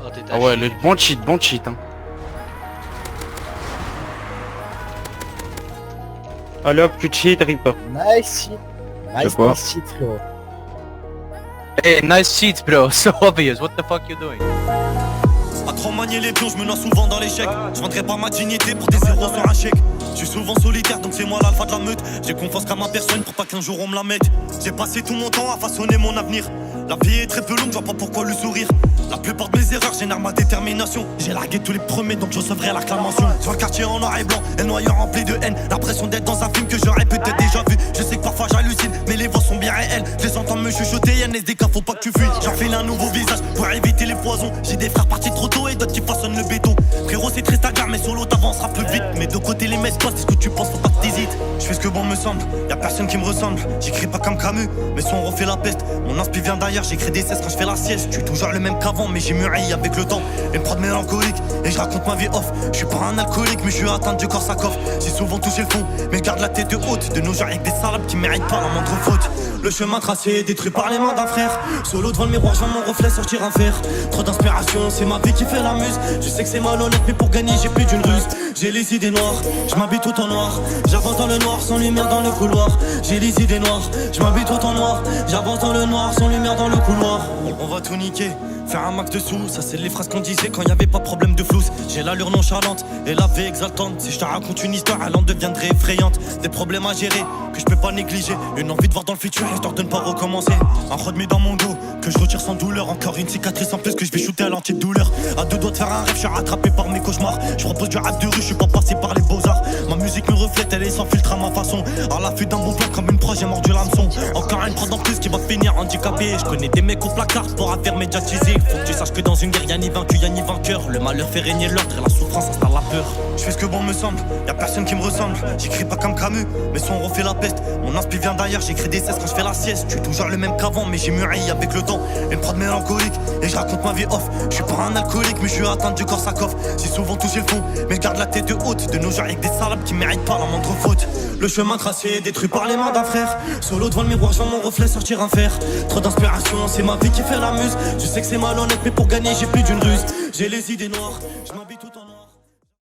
Oh, t'es Ah ouais, le bon cheat, hein. Alors, tu cheat, Reaper. Nice shit. C'est quoi? Nice shit, frérot. Hey, nice cheats, bro. So obvious. What the fuck you doing? À trop manier les pions, je me noie souvent dans l'échec. Je vendrai pas ma dignité pour des zéros sur un chèque. Je suis souvent solitaire, donc c'est moi l'alpha de la meute. J'ai confiance qu'à ma personne pour pas qu'un jour on me la mette. J'ai passé tout mon temps à façonner mon avenir. La vie est très peu longue, je vois pas pourquoi le sourire. La plupart de mes erreurs génèrent ma détermination. J'ai largué tous les premiers, donc je recevrai l'acclamation. Sur le quartier en noir et blanc, et noyau rempli de haine. L'impression d'être dans un film que j'aurais peut-être déjà vu. Je sais que parfois j'hallucine, mais les voix sont bien réelles. Je les entends me chuchoter, NSDK, faut pas que tu fuis. J'enfile un nouveau visage pour éviter les poisons. J'ai des frères partis trop tôt et d'autres qui façonnent le béton. Frérot, c'est triste à gare, mais solo t'avanceras plus vite. Mais de côté, les messes passent, est-ce que tu penses, faut pas que t'hésites. Je fais ce que bon me semble, y'a personne qui me ressemble. J'écris pas comme Camus, mais son refait la peste. Mon inspi vient d'ailleurs, j'écris des cesses quand je fais la sieste. Je suis toujours le même qu'avant, mais j'ai mûri avec le temps. Une prod mélancolique, et je raconte ma vie off. Je suis pas un alcoolique, mais je suis atteint du corps Sakov. J'ai souvent touché le fond, mais je garde la tête haute. De nos jours avec des salopes qui méritent pas la moindre faute. Le chemin tracé, détruit par les mains d'un frère. Solo devant le miroir, je vois mon reflet sortir un fer. Trop d'inspiration, c'est ma vie qui fait la muse. Je sais que c'est malhonnête, mais pour gagner, j'ai plus d'une ruse. J'ai les idées noires, je m'habille tout en noir. J'avance dans le noir, sans lumière dans le couloir. J'ai les idées noires, je m'habille tout en noir. J'avance dans le noir, sans lumière dans le couloir. On va tout niquer, faire un max de sous. Ça c'est les phrases qu'on disait quand y avait pas de problème de flouze. J'ai l'allure nonchalante et la vie exaltante. Si je te raconte une histoire, elle en deviendrait effrayante. Des problèmes à gérer, que je peux pas négliger. Une envie de voir dans le futur, histoire de ne pas recommencer. Un rod mis dans mon dos, que je retire sans douleur. Encore une cicatrice en plus que je vais shooter à l'anti-douleur. À deux doigts de faire un rêve, je suis rattrapé par mes cauchemars. Je propose du rap de rue, je suis pas passé par les beaux-arts. Ma musique me reflète, elle est sans filtre à ma façon. À l'affût d'un bon plan comme une proie, j'ai mordu l'hameçon. Encore une prod en plus qui va finir handicapé. Je connais des mecs au placard pour affaire médiatisée. Faut que tu saches que dans une guerre y'a ni vaincu, y'a ni vainqueur. Le malheur fait régner l'ordre et la souffrance installe la peur. Je fais ce que bon me semble, y'a personne qui me ressemble. J'écris pas comme Camus, mais son refait la peste. Mon inspi vient d'ailleurs, j'écris des cesses quand je fais la sieste. Je suis toujours le même qu'avant, mais j'ai mûri avec le temps. Une prod mélancolique, et je raconte ma vie off. Je suis pas un alcoolique, mais je suis atteint du corps Sakov. J'ai souvent touché le fond, mais je garde la tête haute. De nos jours avec des salopes qui méritent pas la moindre faute. Le chemin tracé, détruit par les mains d'un frère. Solo devant le miroir, je vois mon reflet sortir un fer. Trop d'inspiration, c'est ma vie qui fait la muse. Je sais que c'est malhonnête, mais pour gagner, j'ai plus d'une ruse. J'ai les idées noires, je m'habille tout en